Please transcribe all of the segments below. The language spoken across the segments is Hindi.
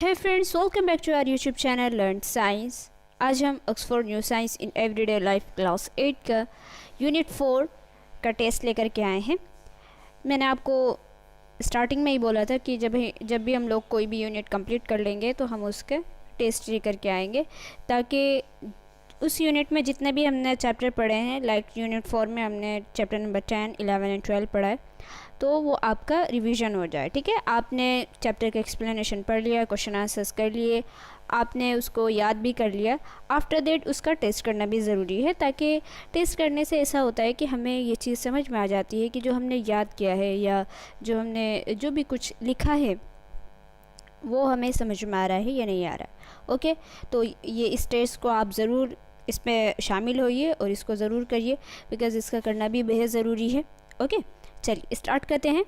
Hey friends, welcome back to our YouTube channel learn science. आज हम Oxford new science in everyday life class 8 का यूनिट 4 का टेस्ट लेकर के आए हैं। मैंने आपको स्टार्टिंग में ही बोला था कि जब भी हम लोग कोई भी यूनिट कंप्लीट कर लेंगे तो हम उसके टेस्ट लेकर के आएंगे, ताकि उस यूनिट में जितने भी हमने चैप्टर पढ़े हैं, लाइक यूनिट 4 में हमने चैप्टर नंबर 10, 11 एंड 12 पढ़ा है, तो वो आपका रिवीजन हो जाए। ठीक है, आपने चैप्टर का एक्सप्लेनेशन पढ़ लिया, क्वेश्चन आंसर्स कर लिए, आपने उसको याद भी कर लिया। आफ्टर दैट उसका टेस्ट करना भी ज़रूरी है, ताकि टेस्ट करने से ऐसा होता है कि हमें ये चीज़ समझ में आ जाती है कि जो हमने याद किया है या जो हमने जो भी कुछ लिखा है वो हमें समझ में आ रहा है या नहीं आ रहा है। ओके, तो ये इस टेस्ट को आप ज़रूर इसमें शामिल होइए और इसको ज़रूर करिए, बिकॉज़ इसका करना भी बेहद ज़रूरी है। ओके, चलिए स्टार्ट करते हैं।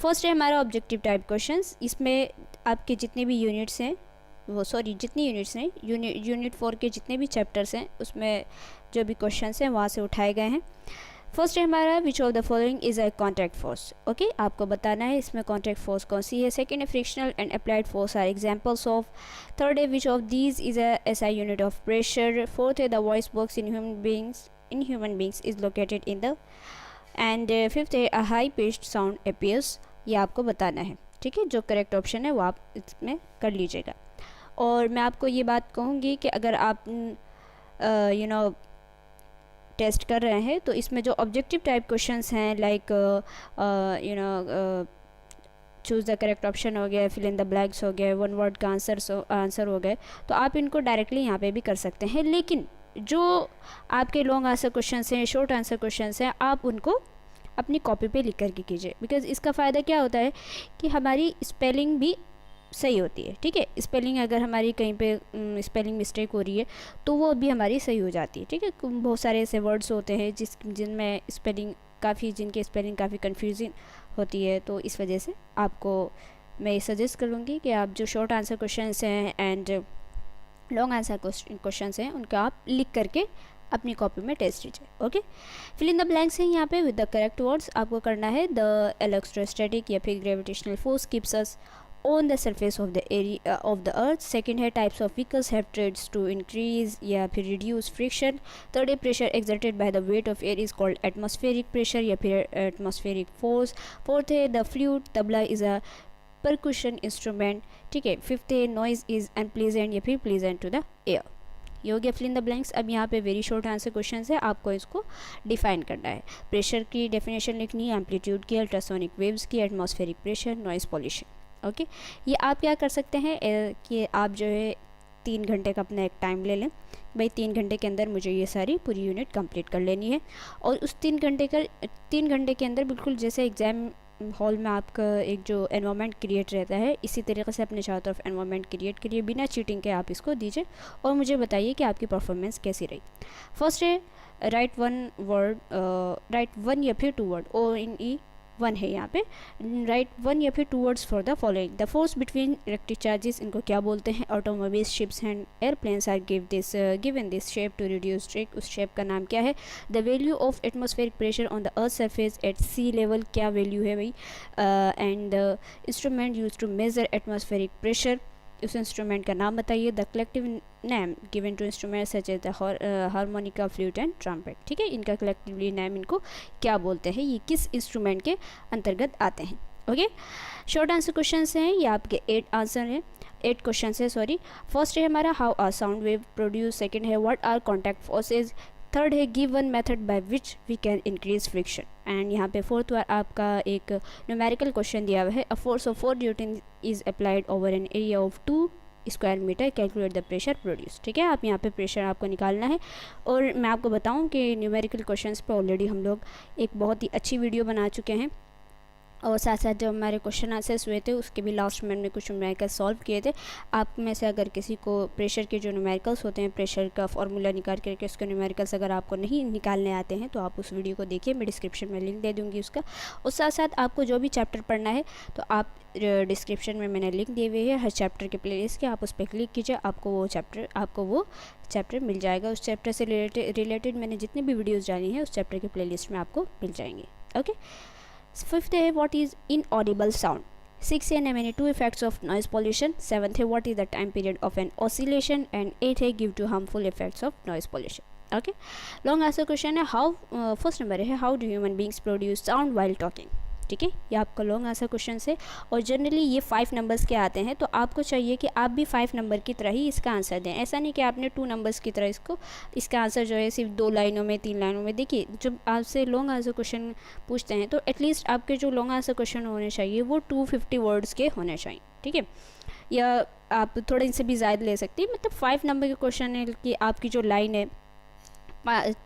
फर्स्ट है हमारा ऑब्जेक्टिव टाइप क्वेश्चंस। इसमें आपके जितने भी यूनिट्स हैं, जितनी यूनिट्स हैं, यूनिट 4 के जितने भी चैप्टर्स हैं, उसमें जो भी क्वेश्चंस हैं वहाँ से उठाए गए हैं। फर्स्ट है हमारा which of the following is a contract force. Okay, आपको बताना है इसमें कॉन्ट्रैक्ट फोर्स कौन सी है। सेकेंड है frictional and applied force are examples of. Third है which of these is a SI unit of pressure. Fourth है the voice box in human beings is located in the. And fifth है a high pitched sound appears. ये आपको बताना है। ठीक है, जो करेक्ट ऑप्शन है वो आप इसमें कर लीजिएगा। और मैं आपको ये बात कहूँगी कि अगर आप टेस्ट कर रहे हैं तो इसमें जो ऑब्जेक्टिव टाइप क्वेश्चंस हैं, like choose the correct option हो गया, फिल इन द ब्लैंक्स हो गए, वन वर्ड का आंसर हो गए, तो आप इनको डायरेक्टली यहाँ पे भी कर सकते हैं। लेकिन जो आपके लॉन्ग आंसर क्वेश्चंस हैं, शॉर्ट आंसर क्वेश्चंस हैं, आप उनको अपनी कॉपी पे लिख करके कीजिए, बिकॉज़ इसका फ़ायदा क्या होता है कि हमारी स्पेलिंग भी सही होती है। ठीक है, स्पेलिंग अगर हमारी कहीं पे स्पेलिंग मिस्टेक हो रही है तो वो भी हमारी सही हो जाती है। ठीक है, बहुत सारे ऐसे वर्ड्स होते हैं जिनमें जिनके स्पेलिंग काफ़ी कन्फ्यूजिंग होती है, तो इस वजह से आपको मैं ये सजेस्ट करूँगी कि आप जो शॉर्ट आंसर क्वेश्चंस हैं एंड लॉन्ग आंसर क्वेश्चंस हैं उनका आप लिख करके अपनी कॉपी में टेस्ट कीजिए। Okay, fill in the blanks है यहाँ पे विद द करेक्ट वर्ड्स। आपको करना है द इलेक्ट्रोस्टैटिक या फिर gravitational force keeps us on the surface of the area of the earth. Second है types of vehicles have traits to increase या फिर reduce friction. Third है pressure exerted by the weight of air is called atmospheric pressure या फिर atmospheric force. Fourth है the flute tabla is a percussion instrument. ठीक है, फिफ्थ है noise is unpleasant या फिर pleasant to the ear. ये हो गया फिल इन द ब्लैंक्स। अब यहाँ पे वेरी शॉर्ट आंसर क्वेश्चन है, आपको इसको डिफाइन करना है। प्रेशर की डेफिनेशन लिखनी है, एम्पलीट्यूड की, अल्ट्रासोनिक वेव्स की, atmospheric pressure, noise pollution. Okay, ये आप क्या कर सकते हैं कि आप जो है 3 घंटे का अपना एक टाइम ले लें, भाई 3 घंटे के अंदर मुझे ये सारी पूरी यूनिट कंप्लीट कर लेनी है। और उस 3 घंटे के अंदर बिल्कुल जैसे एग्ज़ाम हॉल में आपका एक जो एनवायरनमेंट क्रिएट रहता है, इसी तरीके से अपने चारों तरफ एनवायरनमेंट क्रिएट करिए, बिना चीटिंग के आप इसको दीजिए और मुझे बताइए कि आपकी परफॉर्मेंस कैसी रही। फर्स्ट है राइट वन या फिर 2 वर्ड, ओ इन ई 1 है यहाँ पे। राइट 1 या फिर 2 words for the following. The force between electric charges, इनको क्या बोलते हैं? Automobiles, ships and airplanes are given this shape to reduce drag. उस शेप का नाम क्या है? The value of atmospheric pressure on the earth surface at sea level, क्या वैल्यू है भाई? And the instrument use to measure atmospheric pressure, उस इंस्ट्रूमेंट का नाम बताइए। The collective name given to instrument such as the harmonica, flute and trumpet. ठीक है, इनका कलेक्टिवली नेम इनको क्या बोलते हैं? ये किस इंस्ट्रूमेंट के अंतर्गत आते हैं? ओके, शॉर्ट आंसर क्वेश्चन हैं, ये आपके 8 क्वेश्चन है, सॉरी। फर्स्ट है हमारा how are sound wave produce. Second है what are contact forces. Third है give one method by which we can increase friction. And यहाँ पे फोर्थ बार आपका एक न्यूमेरिकल क्वेश्चन दिया हुआ है। A force of 4 newton is applied over an area of 2 square metre, calculate the pressure produce. ठीक है, आप यहाँ पे प्रेशर आपको निकालना है। और मैं आपको बताऊँ कि न्यूमेरिकल क्वेश्चंस पे ऑलरेडी हम लोग एक बहुत ही अच्छी वीडियो बना चुके हैं, और साथ साथ जो हमारे क्वेश्चन आंसर्स हुए थे उसके भी लास्ट में हमने कुछ न्यूमेरिकल्स सॉल्व किए थे। आप में से अगर किसी को प्रेशर के जो न्यूमेरिकल्स होते हैं, प्रेशर का फॉर्मूला निकाल करके उसके न्यूमेरिकल्स अगर आपको नहीं निकालने आते हैं तो आप उस वीडियो को देखिए, मैं डिस्क्रिप्शन में लिंक दे दूँगी उसका। और साथ साथ आपको जो भी चैप्टर पढ़ना है तो आप डिस्क्रिप्शन में मैंने लिंक दिए हुए हैं हर चैप्टर के प्लेलिस्ट के, आप उस पर क्लिक कीजिए, आपको वो चैप्टर मिल जाएगा। उस चैप्टर से रिलेटेड मैंने जितनी भी वीडियोज़ डाली हैं उस चैप्टर के प्लेलिस्ट में आपको मिल जाएंगे। ओके, फिफ्थ है व्हाट इज़ इनऑडिबल साउंड। 6 है name any two effects of noise pollution. 7th है what is the time period of an oscillation. and 8th है give two harmful effects of noise pollution. okay, long answer question है how first number है how do human beings produce sound while talking. ठीक है, ये आपका लॉन्ग आंसर क्वेश्चन है और जनरली ये 5 नंबर्स के आते हैं, तो आपको चाहिए कि आप भी 5 नंबर की तरह ही इसका आंसर दें। ऐसा नहीं कि आपने 2 नंबर्स की तरह इसका आंसर जो है सिर्फ 2 लाइनों में 3 लाइनों में। देखिए जब आपसे लॉन्ग आंसर क्वेश्चन पूछते हैं तो एटलीस्ट आपके जो लॉन्ग आंसर क्वेश्चन होने चाहिए वो 250 वर्ड्स के होने चाहिए। ठीक है, या आप थोड़े इनसे भी ज़्यादा ले सकती हैं। मतलब 5 नंबर के क्वेश्चन है कि आपकी जो लाइन है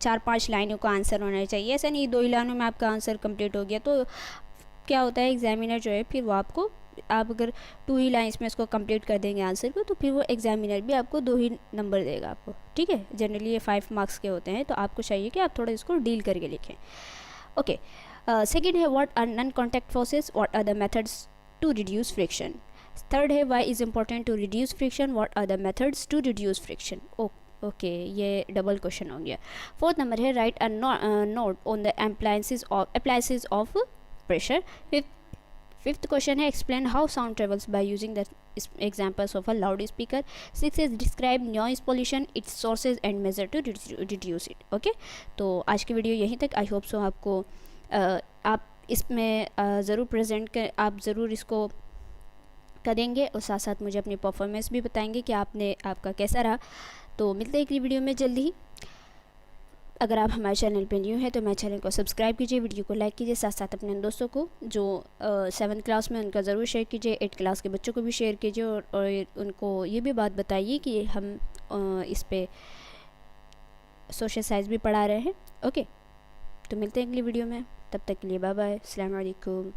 4-5 लाइनों का आंसर होना चाहिए। ऐसा नहीं 2 ही लाइनों में आपका आंसर कंप्लीट हो गया तो क्या होता है एग्जामिनर जो है फिर वो आपको, आप अगर 2 ही लाइन्स में इसको कंप्लीट कर देंगे आंसर को तो फिर वो एग्जामिनर भी आपको 2 ही नंबर देगा आपको। ठीक है, जनरली ये 5 मार्क्स के होते हैं, तो आपको चाहिए कि आप थोड़ा इसको डील करके लिखें। ओके, सेकेंड है what are non contact forces, what are the methods to reduce friction. Third है why is important to reduce friction, what are the methods to reduce friction. Okay, ये डबल क्वेश्चन हो गया। फोर्थ नंबर है right a note on the appliances of pressure. Fifth question है explain how sound travels by using the examples of a loudspeaker. 6 is describe noise pollution, its sources and measure to reduce it. okay, तो आज की वीडियो यहीं तक। आई होप सो आपको आप इसमें ज़रूर प्रेजेंट कर, आप ज़रूर इसको करेंगे और साथ साथ मुझे अपनी परफॉर्मेंस भी बताएंगे कि आपका कैसा रहा। तो मिलते हैं अगली वीडियो में जल्दी ही। अगर आप हमारे चैनल पे न्यू है तो मेरे चैनल को सब्सक्राइब कीजिए, वीडियो को लाइक कीजिए, साथ साथ अपने दोस्तों को जो 7th क्लास में उनका ज़रूर शेयर कीजिए, 8th क्लास के बच्चों को भी शेयर कीजिए और उनको ये भी बात बताइए कि हम इस पे सोशल साइंस भी पढ़ा रहे हैं। ओके, तो मिलते हैं अगली वीडियो में, तब तक के लिए बाय बाय, अस्सलाम वालेकुम।